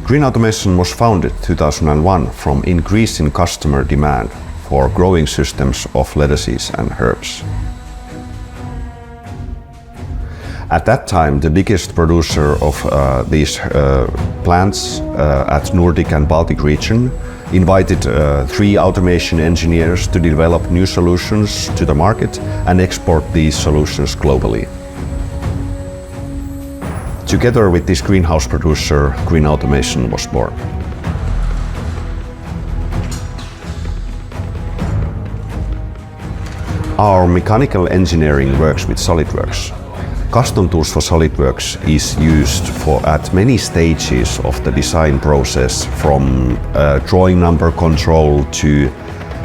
Green Automation was founded in 2001 from increasing customer demand for growing systems of lettuces and herbs. At that time, the biggest producer of these plants at Nordic and Baltic region invited 3 automation engineers to develop new solutions to the market and export these solutions globally. Together with this greenhouse producer, Green Automation was born. Our mechanical engineering works with SOLIDWORKS. Custom tools for SOLIDWORKS is used at many stages of the design process, from drawing number control to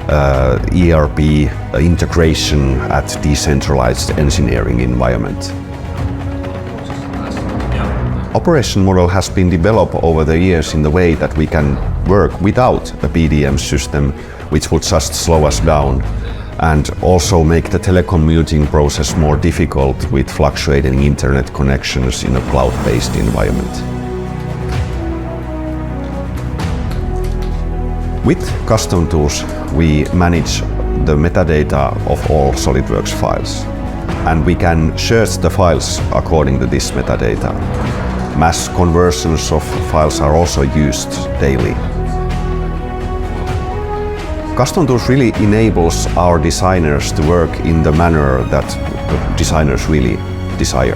ERP integration at decentralized engineering environment. Operation model has been developed over the years in the way that we can work without a PDM system, which would just slow us down and also make the telecommuting process more difficult with fluctuating internet connections in a cloud-based environment. With custom tools, we manage the metadata of all SOLIDWORKS files, and we can search the files according to this metadata. Mass conversions of files are also used daily. Custom tools really enables our designers to work in the manner that designers really desire.